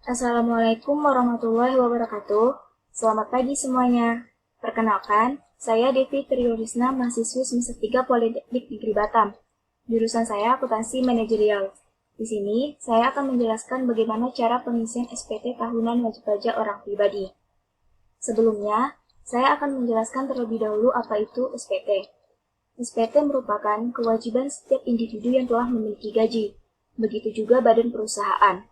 Assalamualaikum warahmatullahi wabarakatuh. Selamat pagi semuanya. Perkenalkan, saya Devi Triorisna, mahasiswi semester 3 Politeknik Negeri Batam. Jurusan saya akuntansi manajerial. Di sini, saya akan menjelaskan bagaimana cara pengisian SPT tahunan wajib pajak orang pribadi. Sebelumnya, saya akan menjelaskan terlebih dahulu apa itu SPT. SPT merupakan kewajiban setiap individu yang telah memiliki gaji, begitu juga badan perusahaan.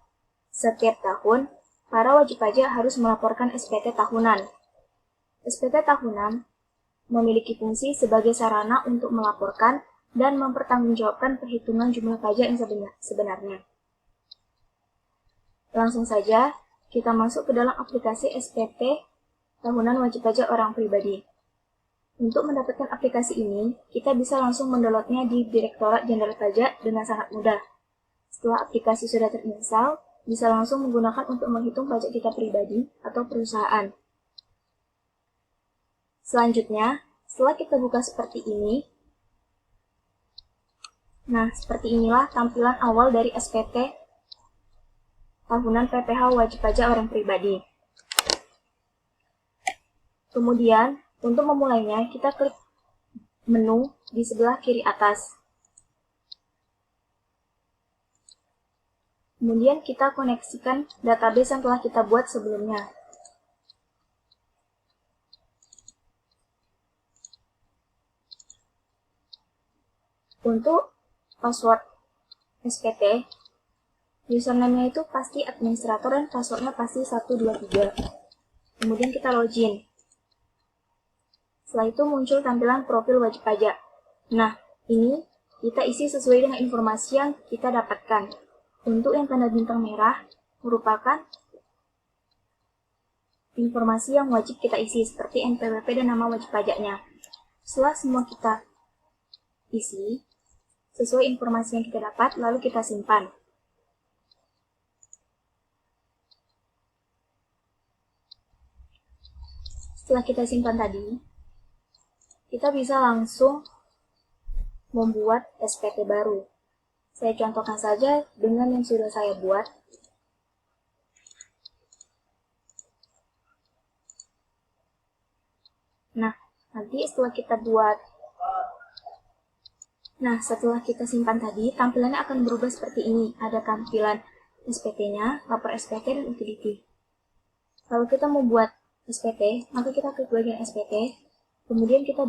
Setiap tahun, para wajib pajak harus melaporkan SPT tahunan. SPT tahunan memiliki fungsi sebagai sarana untuk melaporkan dan mempertanggungjawabkan perhitungan jumlah pajak yang sebenarnya. Langsung saja, kita masuk ke dalam aplikasi SPT tahunan wajib pajak orang pribadi. Untuk mendapatkan aplikasi ini, kita bisa langsung mendownloadnya di Direktorat Jenderal Pajak dengan sangat mudah. Setelah aplikasi sudah terinstall, bisa langsung menggunakan untuk menghitung pajak kita pribadi atau perusahaan. Selanjutnya, setelah kita buka seperti ini, seperti inilah tampilan awal dari SPT tahunan PPh wajib pajak orang pribadi. Kemudian, untuk memulainya, kita klik menu di sebelah kiri atas. Kemudian kita koneksikan database yang telah kita buat sebelumnya. Untuk password SPT, username-nya itu pasti administrator dan passwordnya pasti 123. Kemudian kita login. Setelah itu muncul tampilan profil wajib pajak. Nah, ini kita isi sesuai dengan informasi yang kita dapatkan. Untuk yang tanda bintang merah merupakan informasi yang wajib kita isi seperti NPWP dan nama wajib pajaknya. Setelah semua kita isi sesuai informasi yang kita dapat, lalu kita simpan. Setelah kita simpan tadi, kita bisa langsung membuat SPT baru. Saya contohkan saja dengan yang sudah saya buat. Nanti setelah kita simpan tadi, tampilannya akan berubah seperti ini. Ada tampilan SPT-nya, lapor SPT, dan utility. Kalau kita mau buat SPT, maka kita klik bagian SPT, kemudian kita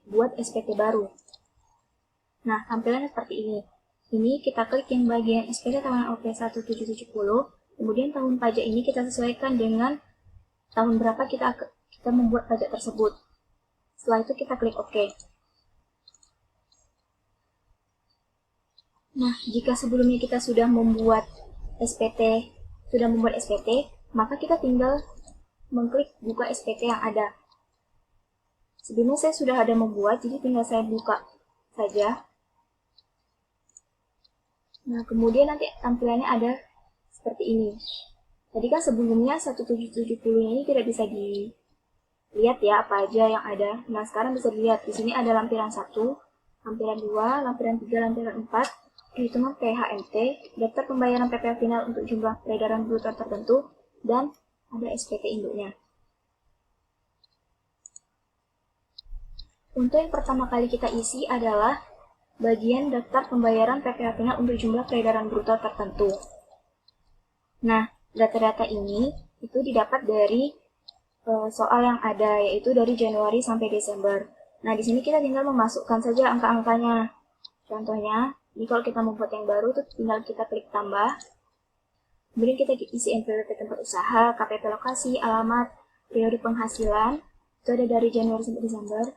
buat SPT baru. Tampilannya seperti ini. Ini kita klik yang bagian SPT tahunan OP 1770, kemudian tahun pajak ini kita sesuaikan dengan tahun berapa kita membuat pajak tersebut. Setelah itu kita klik OK. Jika sebelumnya kita sudah membuat SPT, maka kita tinggal mengklik buka SPT yang ada. Sebelumnya saya sudah ada membuat, jadi tinggal saya buka saja. Kemudian nanti tampilannya ada seperti ini. Tadi kan sebelumnya 1770 ini tidak bisa dilihat ya apa aja yang ada. Sekarang bisa dilihat. Di sini ada lampiran 1, lampiran 2, lampiran 3, lampiran 4, perhitungan PHMT, daftar pembayaran PPh final untuk jumlah peredaran bruto tertentu, dan ada SPT induknya. Untuk yang pertama kali kita isi adalah bagian daftar pembayaran PPh final untuk jumlah peredaran bruto tertentu. Data-data ini itu didapat dari soal yang ada, yaitu dari Januari sampai Desember. Di sini kita tinggal memasukkan saja angka-angkanya. Contohnya, ini kalau kita membuat yang baru, tuh tinggal kita klik tambah. Kemudian kita isi NPWP tempat usaha, KPP lokasi, alamat, periode penghasilan, itu ada dari Januari sampai Desember,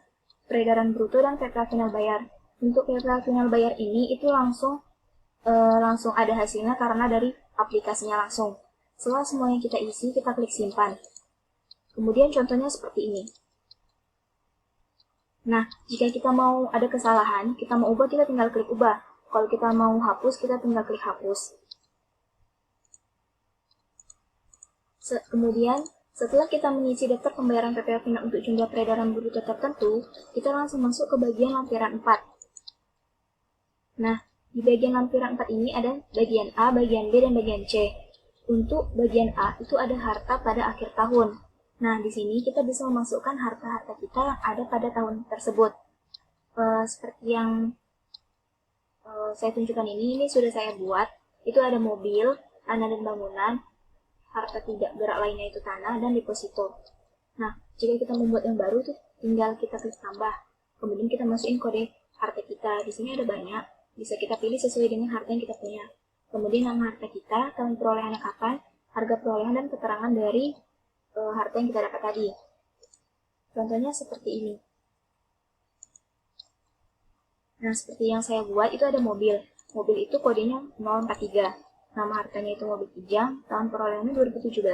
peredaran bruto, dan PPh final bayar. Untuk PPh final bayar ini itu langsung ada hasilnya karena dari aplikasinya langsung. Setelah semuanya kita isi, kita klik simpan. Kemudian contohnya seperti ini. Jika kita mau ada kesalahan, kita mau ubah, kita tinggal klik ubah. Kalau kita mau hapus, kita tinggal klik hapus. Kemudian, setelah kita mengisi daftar pembayaran PPh final untuk jumlah peredaran bruto tertentu, kita langsung masuk ke bagian lampiran 4. Di bagian lampiran 4 ini ada bagian A, bagian B, dan bagian C. untuk bagian A itu ada harta pada akhir tahun. Nah, di sini kita bisa memasukkan harta-harta kita yang ada pada tahun tersebut. Seperti yang saya tunjukkan ini sudah saya buat. Itu ada mobil, tanah dan bangunan, harta tidak gerak lainnya itu tanah, dan deposito. Nah, jika kita membuat yang baru tuh tinggal kita klik tambah. Kemudian kita masukin kode harta kita. Di sini ada banyak, bisa kita pilih sesuai dengan harta yang kita punya. Kemudian nama harta kita, tahun perolehannya kapan, harga perolehan, dan keterangan dari harta yang kita dapat tadi. Contohnya seperti ini. Nah, seperti yang saya buat itu ada mobil. Mobil itu kodenya 043. Nama hartanya itu mobil Kijang, tahun perolehannya 2017,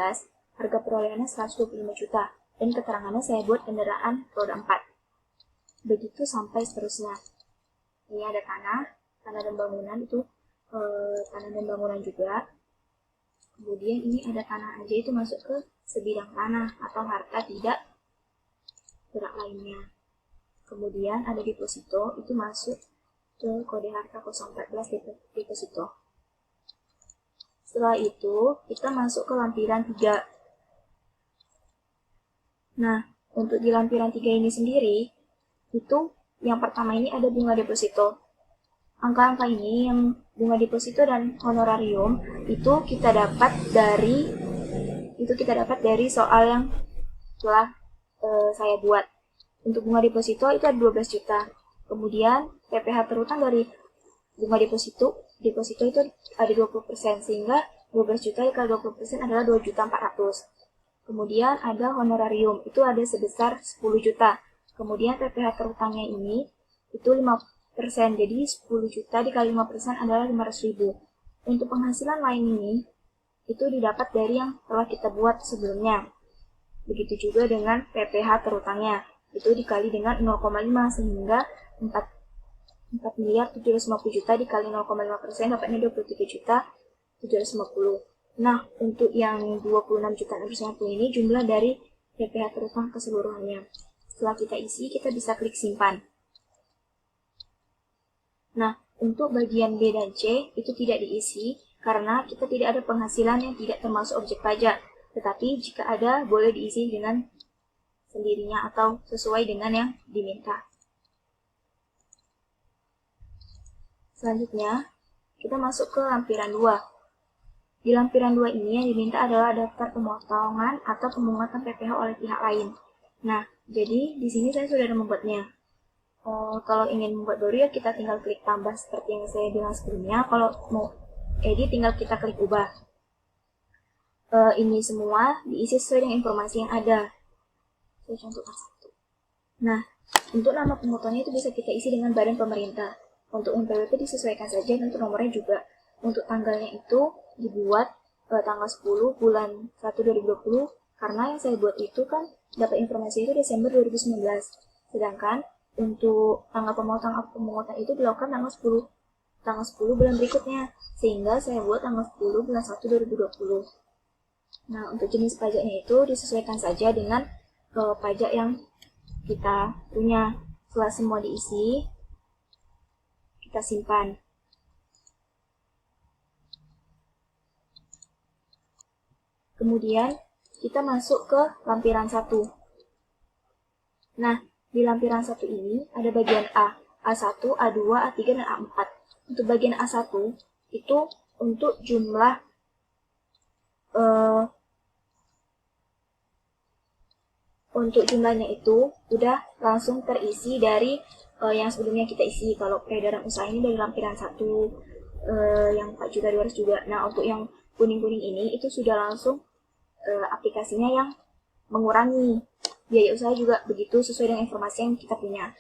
harga perolehannya 125 juta, dan keterangannya saya buat kendaraan roda 4. Begitu sampai seterusnya. Ini ada tanah dan bangunan itu tanah dan bangunan juga. Kemudian ini ada tanah aja itu masuk ke sebidang tanah atau harta tidak gerak lainnya. Kemudian ada deposito itu masuk ke kode harta 014 deposito. Setelah itu kita masuk ke lampiran 3. Nah, untuk di lampiran 3 ini sendiri itu yang pertama ini ada bunga deposito. Angka-angka ini yang bunga deposito dan honorarium itu kita dapat dari soal yang telah saya buat. Untuk bunga deposito itu ada 12 juta. Kemudian PPh terutang dari bunga deposito itu ada 20%, sehingga 12 juta dikali 20% adalah 2.400.000. Kemudian ada honorarium, itu ada sebesar 10 juta. Kemudian PPh terutangnya ini itu 5%, jadi 10 juta dikali 5% adalah 500.000. Untuk penghasilan lain ini, itu didapat dari yang telah kita buat sebelumnya. Begitu juga dengan PPh terutangnya, itu dikali dengan 0,5, sehingga 4.750.000.000 dikali 0,5% dapatnya 23.750.000. Nah, untuk yang 26.650 ini jumlah dari PPh terutang keseluruhannya. Setelah kita isi, kita bisa klik simpan. Nah, untuk bagian B dan C itu tidak diisi karena kita tidak ada penghasilan yang tidak termasuk objek pajak. Tetapi jika ada, boleh diisi dengan sendirinya atau sesuai dengan yang diminta. Selanjutnya, kita masuk ke lampiran 2. Di lampiran 2 ini yang diminta adalah daftar pemotongan atau pemungutan PPh oleh pihak lain. Nah, jadi di sini saya sudah membuatnya. Kalau ingin membuat baru ya kita tinggal klik tambah seperti yang saya bilang sebelumnya. Kalau mau edit tinggal kita klik ubah. Ini semua diisi sesuai dengan informasi yang ada. Saya contohkan satu. Nah, untuk nama pemotongnya itu bisa kita isi dengan badan pemerintah. Untuk NPWP disesuaikan saja dan untuk nomornya juga. Untuk tanggalnya itu dibuat tanggal 10 bulan 1 2020 karena yang saya buat itu kan dapat informasi itu Desember 2019. Sedangkan untuk tanggal pemungutan itu dilakukan tanggal 10 bulan berikutnya, sehingga saya buat tanggal 10 bulan 1 2020. Nah, untuk jenis pajaknya itu disesuaikan saja dengan pajak yang kita punya. Setelah semua diisi, kita simpan. Kemudian kita masuk ke lampiran 1. Nah, di lampiran 1 ini ada bagian A, A1, A2, A3, dan A4. Untuk bagian A1 itu untuk jumlah untuk jumlahnya itu udah langsung terisi dari yang sebelumnya kita isi. Kalau peredaran usaha ini dari lampiran 1 yang 4.200.000 juga. Nah, untuk yang kuning-kuning ini itu sudah langsung aplikasinya yang mengurangi. Biaya usaha juga begitu sesuai dengan informasi yang kita punya.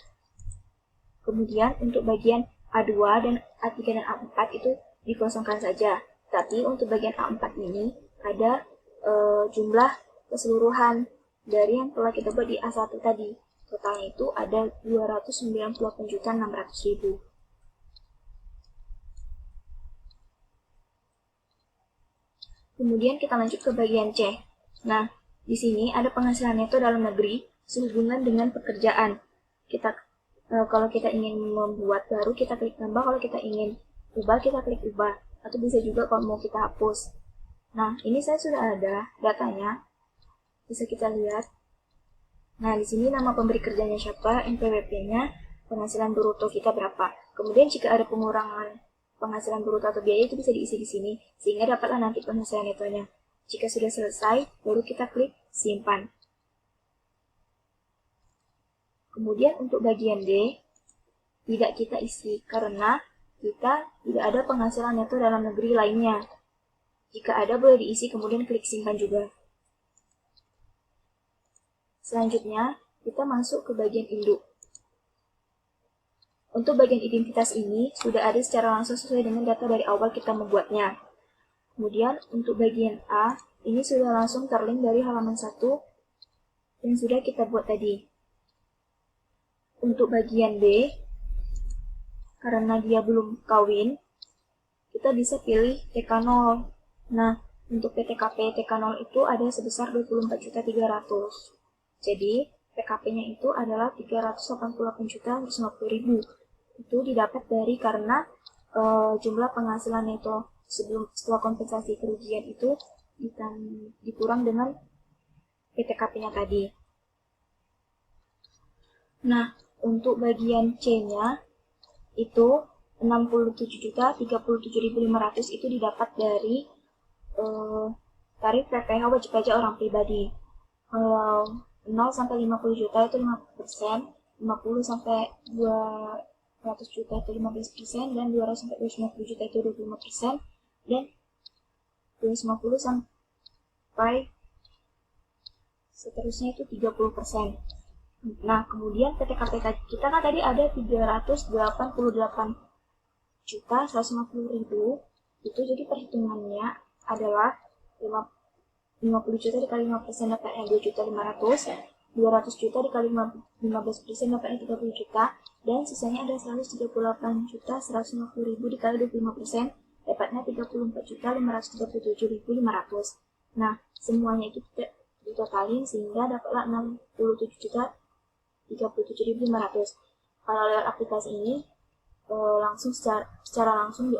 Kemudian untuk bagian A2 dan A3 dan A4 itu dikosongkan saja. Tapi untuk bagian A4 ini ada jumlah keseluruhan dari yang telah kita buat di A1 tadi. Totalnya itu ada 298.600.000. Kemudian kita lanjut ke bagian C. Nah, di sini ada penghasilan neto dalam negeri sehubungan dengan pekerjaan. Kalau kita ingin membuat baru, kita klik tambah. Kalau kita ingin ubah, kita klik ubah. Atau bisa juga kalau mau kita hapus. Nah, ini saya sudah ada datanya, bisa kita lihat. Nah, di sini nama pemberi kerjanya siapa, NPWP-nya, penghasilan bruto kita berapa. Kemudian jika ada pengurangan penghasilan bruto atau biaya itu bisa diisi di sini, sehingga dapatlah nanti penghasilan netonya. Jika sudah selesai, baru kita klik simpan. Kemudian untuk bagian D, tidak kita isi karena kita tidak ada penghasilan neto dalam negeri lainnya. Jika ada boleh diisi, kemudian klik simpan juga. Selanjutnya, kita masuk ke bagian induk. Untuk bagian identitas ini sudah ada secara langsung sesuai dengan data dari awal kita membuatnya. Kemudian untuk bagian A, ini sudah langsung terlink dari halaman 1 yang sudah kita buat tadi. Untuk bagian B, karena dia belum kawin, kita bisa pilih TK0. Nah, untuk PTKP TK0 itu ada sebesar 24.300.000. Jadi, PKP-nya itu adalah 388.150.000. Itu didapat dari karena jumlah penghasilan neto setelah kompensasi kerugian itu dikurang dengan PTKP-nya tadi. Nah, untuk bagian C-nya itu 67.037.500 itu didapat dari tarif PPh wajib pajak orang pribadi. Kalau 0 sampai 50 juta itu 5%, 50 sampai 200 juta itu 15%, dan 200 sampai 250 juta itu 25%, dan 250 sampai seterusnya itu 30%. Nah, kemudian PTKP kita kan tadi ada 388.150.000, itu jadi perhitungannya adalah 50 juta dikali 5% dapatnya 2.500.000, 200 juta dikali 15% dapatnya 30 juta, dan sisanya ada 138.150.000 dikali 25% dapatnya 34.537.500. Nah, semuanya itu kita ditotalin sehingga dapatlah 67.037.500. Kalau lewat aplikasi ini langsung secara langsung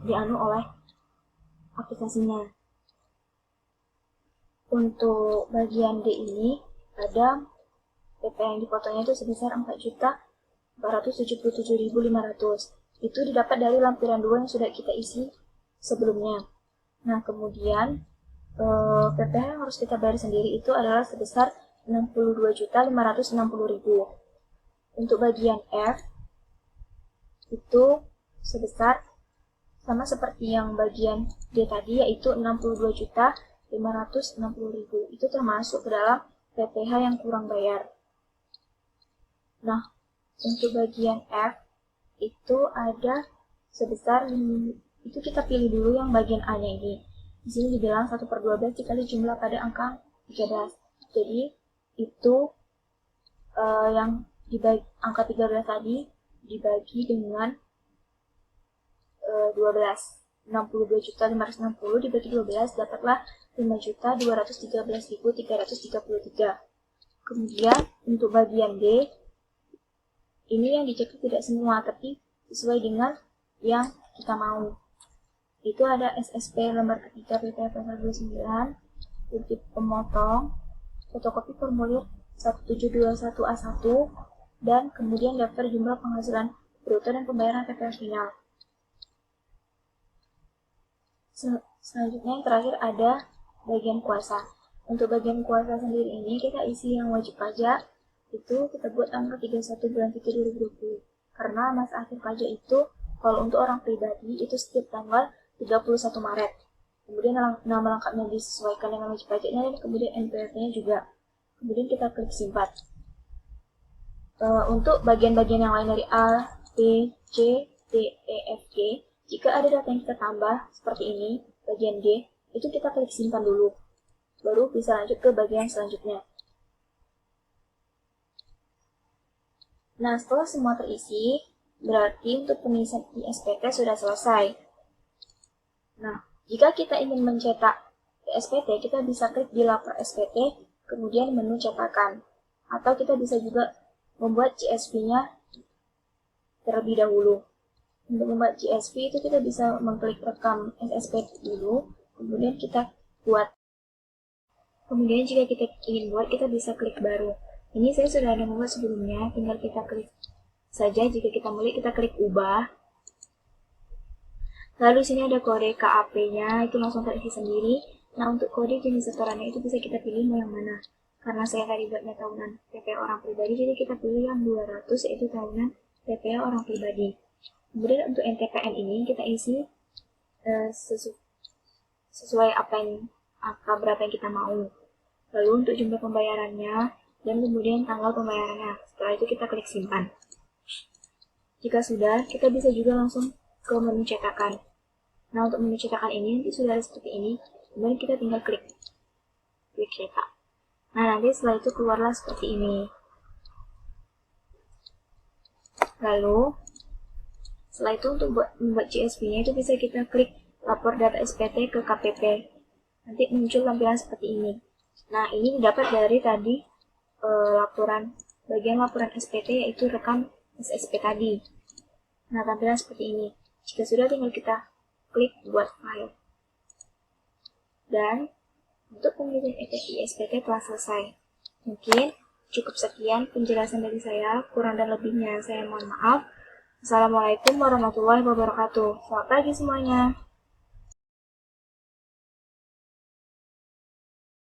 dianu oleh aplikasinya. Untuk bagian D ini ada PP yang dipotongnya itu sebesar 4.477.500. Itu didapat dari lampiran 2 yang sudah kita isi sebelumnya. Nah, kemudian PPh yang harus kita bayar sendiri itu adalah sebesar 62.560.000. Untuk bagian F itu sebesar sama seperti yang bagian D tadi, yaitu 62.560.000. Itu termasuk ke dalam PPh yang kurang bayar. Nah, untuk bagian F itu ada sebesar, itu kita pilih dulu yang bagian A-nya ini. Di sini dibilang 1/12 dikali jumlah pada angka 13. Jadi itu yang dibagi angka 13 tadi dibagi dengan 12. 62.560 dibagi 12 dapatlah 5.213.333. Kemudian untuk bagian D, ini yang dicek tidak semua, tapi sesuai dengan yang kita mau. Itu ada SSP lembar ketiga PPh pasal 29, kutip pemotong, fotokopi formulir 1721A1, dan kemudian daftar jumlah penghasilan bruto dan pembayaran PPh final. Selanjutnya yang terakhir ada bagian kuasa. Untuk bagian kuasa sendiri ini kita isi yang wajib pajak, itu kita buat tanggal 31 bulan 3 2020. Karena masa akhir pajak itu kalau untuk orang pribadi itu setiap tanggal 31 Maret. Kemudian nama lengkapnya disesuaikan dengan wajib pajaknya, dan kemudian NPWP-nya juga. Kemudian kita klik simpan. Untuk bagian-bagian yang lain dari A, B, C, D, E, F, G, jika ada data yang kita tambah seperti ini, bagian D, itu kita klik simpan dulu. Baru bisa lanjut ke bagian selanjutnya. Nah, setelah semua terisi, berarti untuk pengisian SPT sudah selesai. Nah, jika kita ingin mencetak SPT, kita bisa klik di lapor SPT, kemudian menu cetakan. Atau kita bisa juga membuat CSV-nya terlebih dahulu. Untuk membuat CSV itu kita bisa mengklik rekam SSP dulu, kemudian kita buat. Kemudian jika kita ingin buat, kita bisa klik baru. Ini saya sudah ada membuat sebelumnya, tinggal kita klik saja. Jika kita mulai, kita klik ubah. Lalu sini ada kode KAP-nya, itu langsung terisi sendiri. Nah, untuk kode jenis setorannya itu bisa kita pilih mau yang mana. Karena saya tadi buatnya tahunan TPA orang pribadi, jadi kita pilih yang 200, yaitu tahunan TPA orang pribadi. Kemudian untuk NTPN ini kita isi sesuai angka berapa yang kita mau. Lalu untuk jumlah pembayarannya, dan kemudian tanggal pembayarannya. Setelah itu kita klik simpan. Jika sudah, kita bisa juga langsung ke menu cetakan. Nah, untuk menu cetakan ini nanti sudah ada seperti ini. Kemudian kita tinggal klik cetak. Nah, nanti setelah itu keluarlah seperti ini. Lalu, setelah itu untuk membuat CSV-nya itu bisa kita klik lapor data SPT ke KPP. Nanti muncul tampilan seperti ini. Nah, ini didapat dari tadi bagian laporan SPT, yaitu rekam SSP tadi. Nah, tampilan seperti ini. Jika sudah, tinggal kita klik buat file. Dan untuk pemilihan SPT telah selesai. Mungkin cukup sekian penjelasan dari saya. Kurang dan lebihnya saya mohon maaf. Assalamualaikum warahmatullahi wabarakatuh. Selamat pagi semuanya.